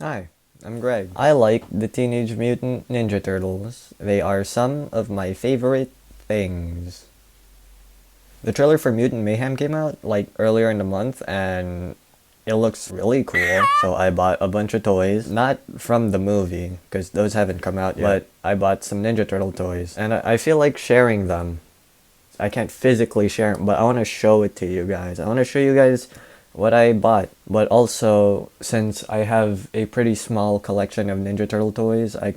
Hi, I'm Greg. I like the Teenage Mutant Ninja Turtles. They are some of my favorite things. The trailer for Mutant Mayhem came out like earlier in the month and it looks really cool. So I bought a bunch of toys, not from the movie because those haven't come out yet, but I bought some Ninja Turtle toys and I feel like sharing them. I can't physically share them, but I want to show it to you guys. I want to show you guys what I bought. But also, since I have a pretty small collection of Ninja Turtle toys, I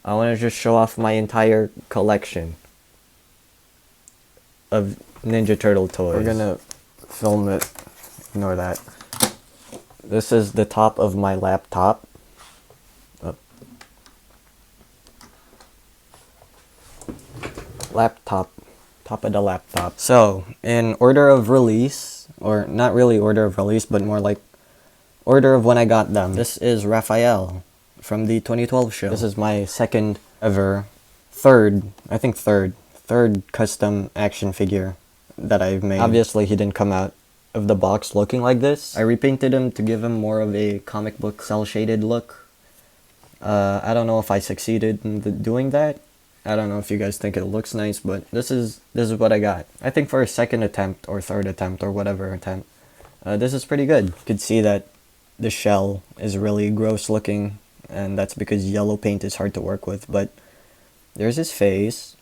want to just show off my entire collection of Ninja Turtle toys. We're gonna film it. Ignore that. This is the top of my laptop. Top of the laptop. So, in order of release, or not really order of release, but more like order of when I got them. This is Raphael from the 2012 show. This is my third custom action figure that I've made. Obviously, he didn't come out of the box looking like this. I repainted him to give him more of a comic book cel-shaded look. I don't know if I succeeded in doing that. I don't know if you guys think it looks nice, but this is what I got. I think for a second attempt or third attempt or whatever attempt, this is pretty good. You could see that the shell is really gross looking, and that's because yellow paint is hard to work with, but there's his face.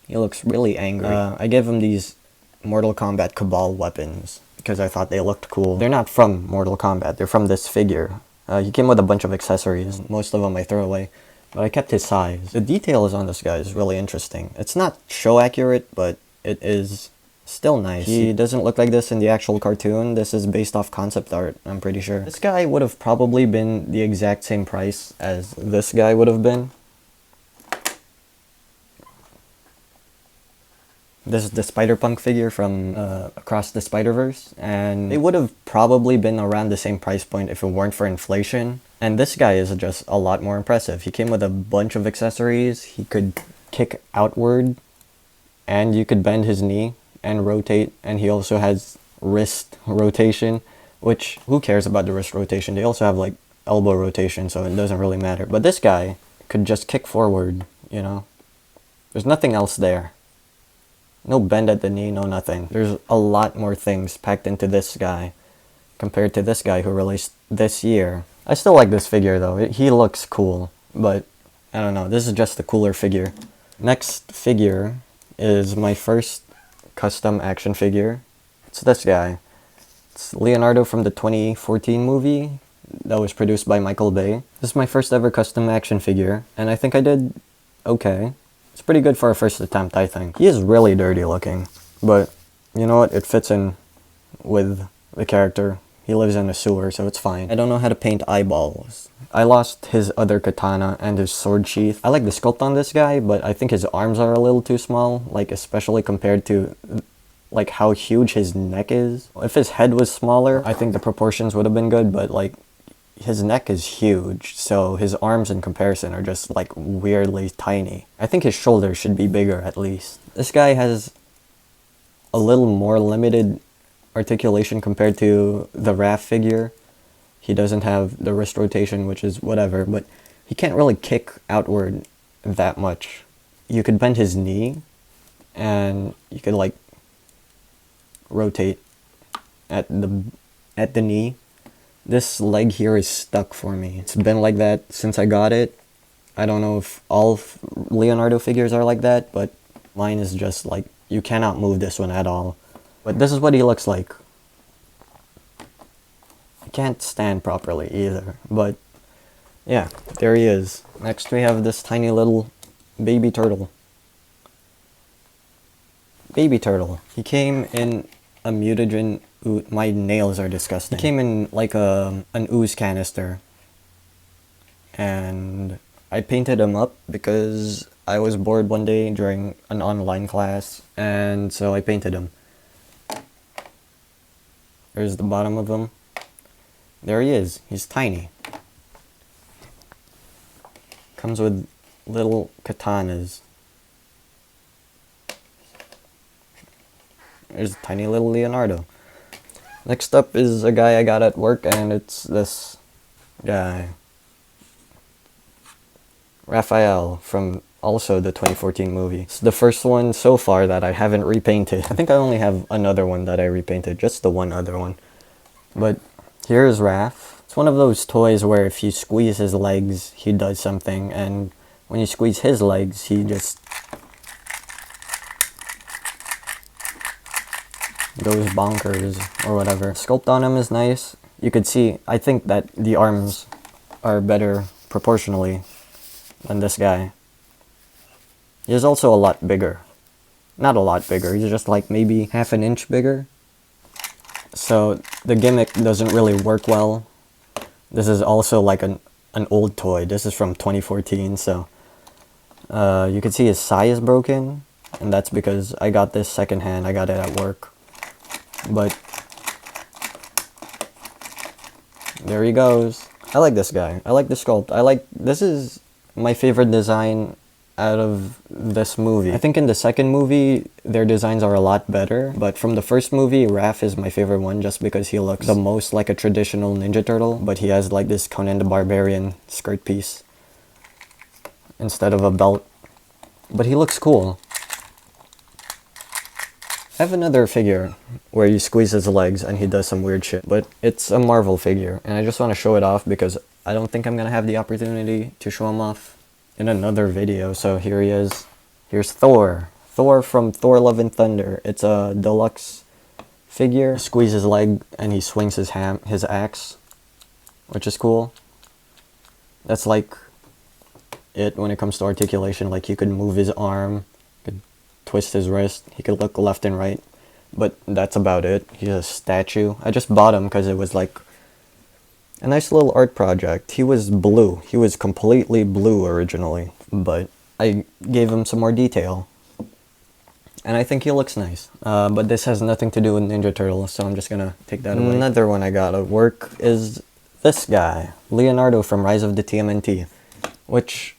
He looks really angry. I gave him these Mortal Kombat Cabal weapons because I thought they looked cool. They're not from Mortal Kombat, they're from this figure. He came with a bunch of accessories. Most of them I throw away. But I kept his size. The details on this guy is really interesting. It's not show accurate, but it is still nice. He doesn't look like this in the actual cartoon. This is based off concept art, I'm pretty sure. This guy would have probably been the exact same price as this guy would have been. This is the Spider-Punk figure from Across the Spider-Verse, and they would have probably been around the same price point if it weren't for inflation. And this guy is just a lot more impressive. He came with a bunch of accessories. He could kick outward, and you could bend his knee and rotate, and he also has wrist rotation, which, who cares about the wrist rotation? They also have like elbow rotation, so it doesn't really matter. But this guy could just kick forward, you know? There's nothing else there. No bend at the knee, no nothing. There's a lot more things packed into this guy compared to this guy who released this year. I still like this figure though. He looks cool, but I don't know. This is just a cooler figure. Next figure is my first custom action figure. It's this guy. It's Leonardo from the 2014 movie that was produced by Michael Bay. This is my first ever custom action figure, and I think I did okay. It's pretty good for a first attempt, I think. He is really dirty looking, but you know what? It fits in with the character. He lives in a sewer, so it's fine. I don't know how to paint eyeballs. I lost his other katana and his sword sheath. I like the sculpt on this guy, but I think his arms are a little too small, like especially compared to like how huge his neck is. If his head was smaller, I think the proportions would have been good, but like his neck is huge, so his arms in comparison are just like weirdly tiny. I think his shoulders should be bigger at least. This guy has a little more limited articulation compared to the Raph figure. He doesn't have the wrist rotation, which is whatever, but he can't really kick outward that much. You could bend his knee, and you could like rotate at the knee. This leg here is stuck for me. It's been like that since I got it. I don't know if all Leonardo figures are like that, but mine is just like, you cannot move this one at all. But this is what he looks like. I can't stand properly either, but yeah, there he is. Next we have this tiny little baby turtle. Baby turtle. He came in a mutagen. Ooh, my nails are disgusting. He came in like an ooze canister, and I painted him up because I was bored one day during an online class, and so I painted him. There's the bottom of him. There he is. He's tiny. Comes with little katanas. There's a tiny little Leonardo. Next up is a guy I got at work, and it's this guy. Raphael from also the 2014 movie. It's the first one so far that I haven't repainted. I think I only have another one that I repainted, just the one other one. But here's Raph. It's one of those toys where if you squeeze his legs, he does something, and when you squeeze his legs, he just goes bonkers or whatever. Sculpt on him is nice. You could see, I think that the arms are better proportionally than this guy. He's also a lot bigger. Not a lot bigger, he's just like maybe half an inch bigger. So the gimmick doesn't really work well. This is also like an old toy. This is from 2014, so you can see his size is broken, and that's because I got this secondhand. I got it at work. But there he goes. I like this guy. I like the sculpt. This is my favorite design out of this movie. I think in the second movie, their designs are a lot better, but from the first movie, Raph is my favorite one just because he looks the most like a traditional Ninja Turtle, but he has like this Conan the Barbarian skirt piece instead of a belt. But he looks cool. I have another figure where you squeeze his legs and he does some weird shit, but it's a Marvel figure, and I just want to show it off because I don't think I'm gonna have the opportunity to show him off in another video. So here he is. Here's Thor. Thor from Thor Love and Thunder. It's a deluxe figure. Squeeze his leg and he swings his axe, which is cool. That's like it when it comes to articulation. Like you could move his arm, could twist his wrist, he could look left and right, but that's about it. He's a statue. I just bought him because it was like a nice little art project. He was blue. He was completely blue originally, but I gave him some more detail. And I think he looks nice. But this has nothing to do with Ninja Turtles, so I'm just gonna take that away. Another one I got at work is this guy, Leonardo from Rise of the TMNT, which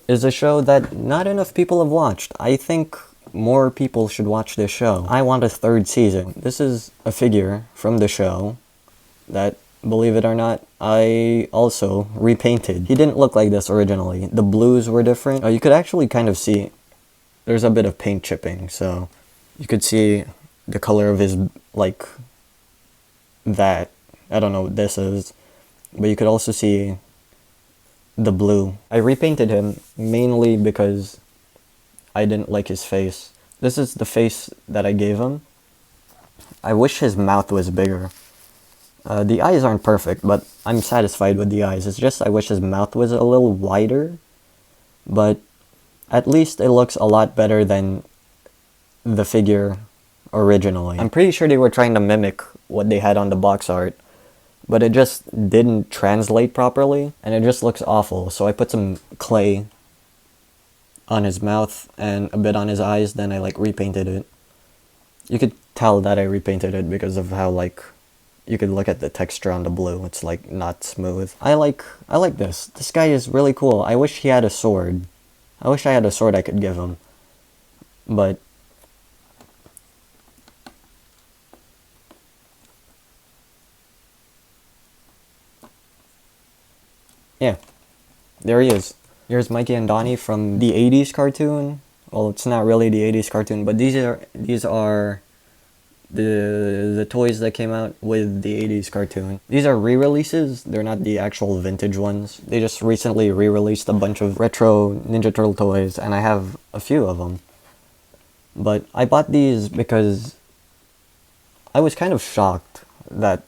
is a show that not enough people have watched. I think more people should watch this show. I want a third season. This is a figure from the show that, believe it or not, I also repainted. He didn't look like this originally. The blues were different. You could actually kind of see there's a bit of paint chipping, so you could see the color of his, like, that. I don't know what this is, but you could also see the blue. I repainted him mainly because I didn't like his face. This is the face that I gave him. I wish his mouth was bigger. The eyes aren't perfect, but I'm satisfied with the eyes. It's just I wish his mouth was a little wider, but at least it looks a lot better than the figure originally. I'm pretty sure they were trying to mimic what they had on the box art, but it just didn't translate properly, and it just looks awful. So I put some clay on his mouth and a bit on his eyes, then I like repainted it. You could tell that I repainted it because of how like you could look at the texture on the blue. It's like not smooth. I like this. This guy is really cool. I wish he had a sword. I wish I had a sword I could give him. But yeah, there he is. Here's Mikey and Donnie from the 80s cartoon. Well, it's not really the 80s cartoon, but these are the toys that came out with the 80s cartoon. These are re-releases. They're not the actual vintage ones. They just recently re-released a bunch of retro Ninja Turtle toys, and I have a few of them. But I bought these because I was kind of shocked that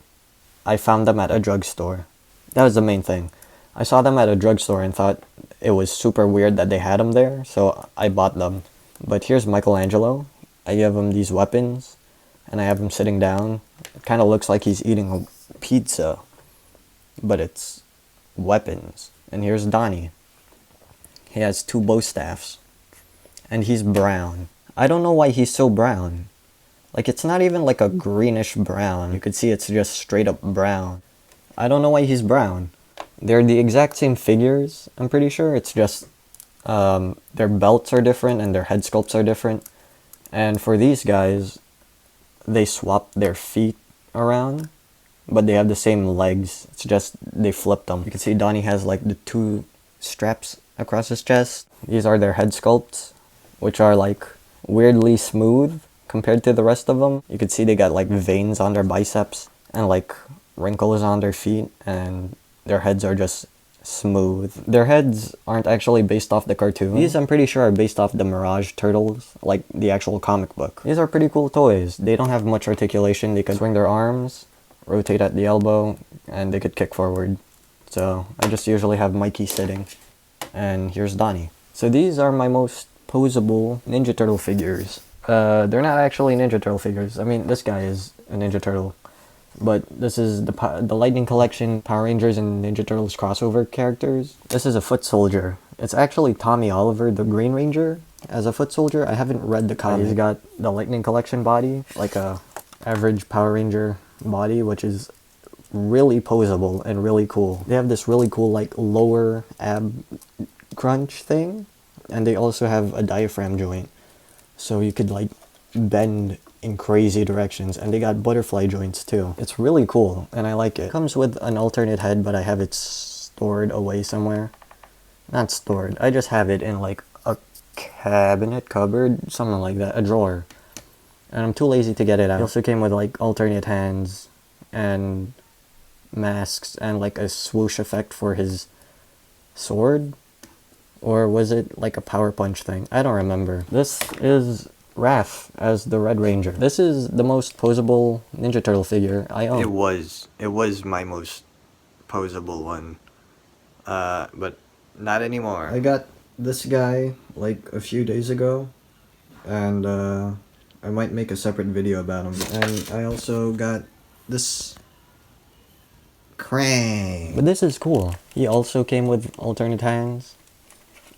I found them at a drugstore. That was the main thing. I saw them at a drugstore and thought it was super weird that they had them there, so I bought them. But here's Michelangelo. I gave him these weapons, and I have him sitting down. It kind of looks like he's eating a pizza, but it's weapons. And here's Donnie. He has 2 bow staffs, and he's brown. I don't know why he's so brown. Like, it's not even like a greenish brown. You could see it's just straight up brown. I don't know why he's brown. They're the exact same figures, I'm pretty sure. It's just their belts are different and their head sculpts are different. And for these guys, they swapped their feet around. but they have the same legs. It's just they flipped them. You can see Donnie has like the two straps across his chest. These are their head sculpts, which are like weirdly smooth compared to the rest of them. You can see they got like veins on their biceps and like wrinkles on their feet, and their heads are just smooth. Their heads aren't actually based off the cartoon. These, I'm pretty sure, are based off the Mirage Turtles, like the actual comic book. These are pretty cool toys. They don't have much articulation. They can swing their arms, rotate at the elbow, and they could kick forward. So I just usually have Mikey sitting, and here's Donnie. So these are my most posable Ninja Turtle figures. They're not actually Ninja Turtle figures. I mean, this guy is a Ninja Turtle. But this is the Lightning Collection Power Rangers and Ninja Turtles crossover characters. This is a foot soldier. It's actually Tommy Oliver, the Green Ranger, as a foot soldier. I haven't read the comic. He's got the Lightning Collection body, like a average Power Ranger body, which is really posable and really cool. They have this really cool like lower ab crunch thing, and they also have a diaphragm joint, so you could like bend in crazy directions, and they got butterfly joints too. It's really cool, and I like it. It comes with an alternate head, but I have it stored away somewhere. Not stored, I just have it in like a cabinet, cupboard, something like that, a drawer. And I'm too lazy to get it out. It also came with like alternate hands and masks and like a swoosh effect for his sword. Or was it like a power punch thing? I don't remember. This is Raph as the Red Ranger. This is the most posable Ninja Turtle figure I own. It was my most posable one. But not anymore. I got this guy like a few days ago, and I might make a separate video about him. And I also got this Krang. But this is cool. He also came with alternate hands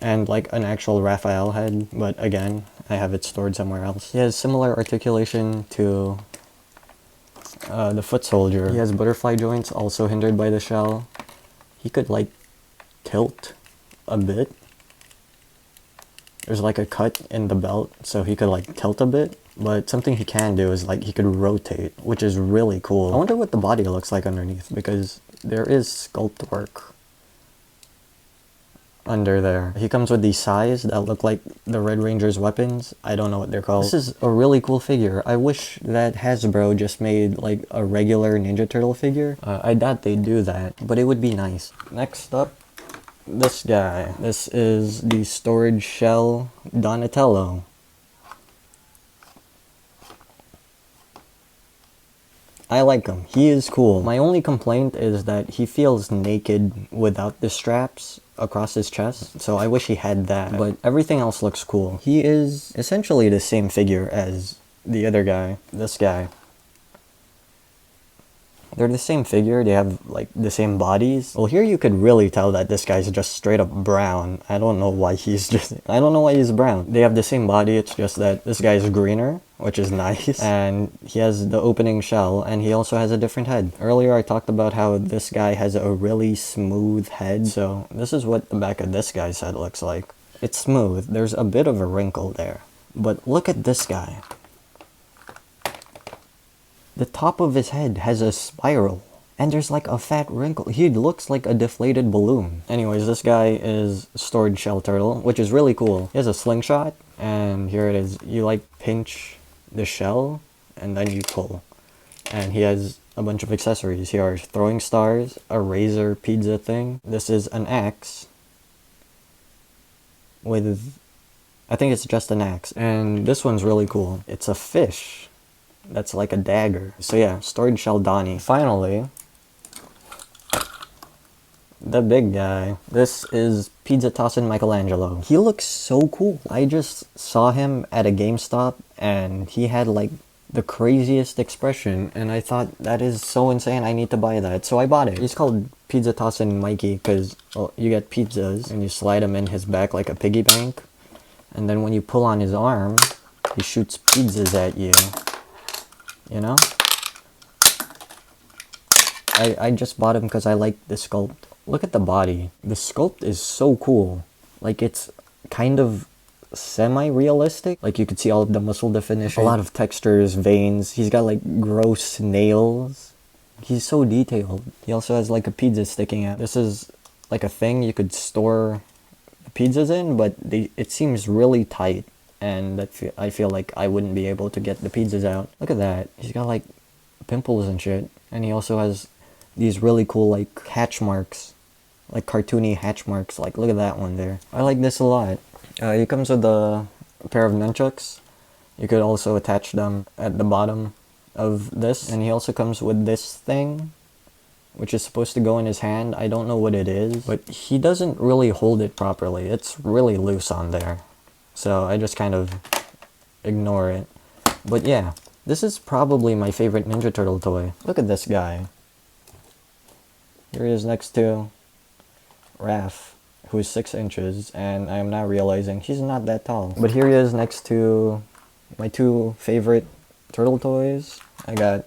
and like an actual Raphael head, but again, I have it stored somewhere else. He has similar articulation to the foot soldier. He has butterfly joints, also hindered by the shell. He could like tilt a bit. There's like a cut in the belt, so he could like tilt a bit. But something he can do is like he could rotate, which is really cool. I wonder what the body looks like underneath, because there is sculpt work under there. He comes with these sais that look like the Red Ranger's weapons. I don't know what they're called. This is a really cool figure. I wish that Hasbro just made like a regular Ninja Turtle figure. I doubt they'd do that, but it would be nice. Next up, this guy. This is the Storage Shell Donatello. I like him. He is cool. My only complaint is that he feels naked without the straps across his chest, so I wish he had that, but everything else looks cool. He is essentially the same figure as the other guy, this guy. They're the same figure, they have like the same bodies. Well, here you could really tell that this guy's just straight up brown. I don't know why he's brown. They have the same body, it's just that this guy's greener, which is nice. And he has the opening shell, and he also has a different head. Earlier I talked about how this guy has a really smooth head, so this is what the back of this guy's head looks like. It's smooth, there's a bit of a wrinkle there. But look at this guy. The top of his head has a spiral, and there's like a fat wrinkle. He looks like a deflated balloon. Anyways, this guy is Storage Shell Turtle, which is really cool. He has a slingshot, and here it is. You like pinch the shell, and then you pull. And he has a bunch of accessories. Here are throwing stars, a razor pizza thing. This is an axe with, I think it's just an axe. And this one's really cool. It's a fish that's like a dagger. So yeah, Storage Shell Donnie. Finally, the big guy. This is Pizza Tossin' Michelangelo. He looks so cool. I just saw him at a GameStop, and he had like the craziest expression, and I thought, that is so insane, I need to buy that. So I bought it. He's called Pizza Tossin' Mikey because, well, you get pizzas and you slide them in his back like a piggy bank, and then when you pull on his arm, he shoots pizzas at you. You know? I just bought him because I like the sculpt. Look at the body. The sculpt is so cool. Like, it's kind of semi-realistic. Like, you could see all of the muscle definition. A lot of textures, veins. He's got like gross nails He's so detailed. He also has like a pizza sticking out. This is like a thing you could store the pizzas in, but it seems really tight, and I feel like I wouldn't be able to get the pizzas out. Look at that. He's got like pimples and shit. And he also has these really cool like hatch marks. Like cartoony hatch marks. Like look at that one there. I like this a lot. He comes with a pair of nunchucks. You could also attach them at the bottom of this. And he also comes with this thing, which is supposed to go in his hand. I don't know what it is, but he doesn't really hold it properly. It's really loose on there. So I just kind of ignore it. But yeah, this is probably my favorite Ninja Turtle toy. Look at this guy. Here he is next to Raph, who's 6 inches, and I am now realizing he's not that tall. But here he is next to my 2 favorite turtle toys. I got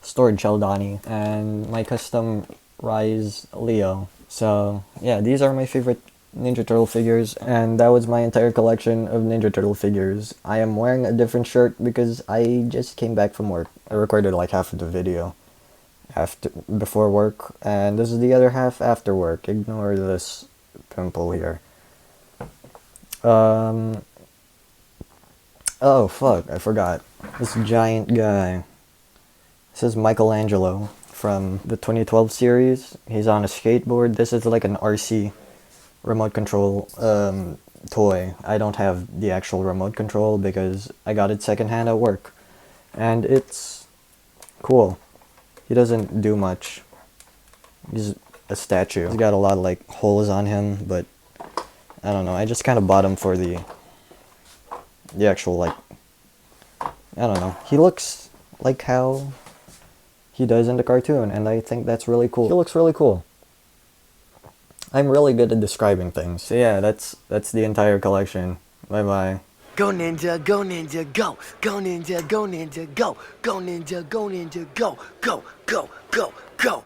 Stored Sheldani and my custom Rise Leo. So yeah, these are my favorite Ninja Turtle figures, and that was my entire collection of Ninja Turtle figures. I am wearing a different shirt because I just came back from work. I recorded like half of the video before work, and this is the other half after work. Ignore this pimple here. Oh fuck, I forgot. This giant guy. This is Michelangelo from the 2012 series. He's on a skateboard. This is like an RC remote control toy. I don't have the actual remote control because I got it secondhand at work. And it's cool. He doesn't do much. He's a statue. He's got a lot of like holes on him, but I don't know. I just kind of bought him for the actual like, I don't know. He looks like how he does in the cartoon, and I think that's really cool. He looks really cool. I'm really good at describing things. So yeah, that's the entire collection. Bye bye. Go ninja, go ninja, go. Go ninja, go ninja, go. Go ninja, go ninja, go. Go, go, go, go.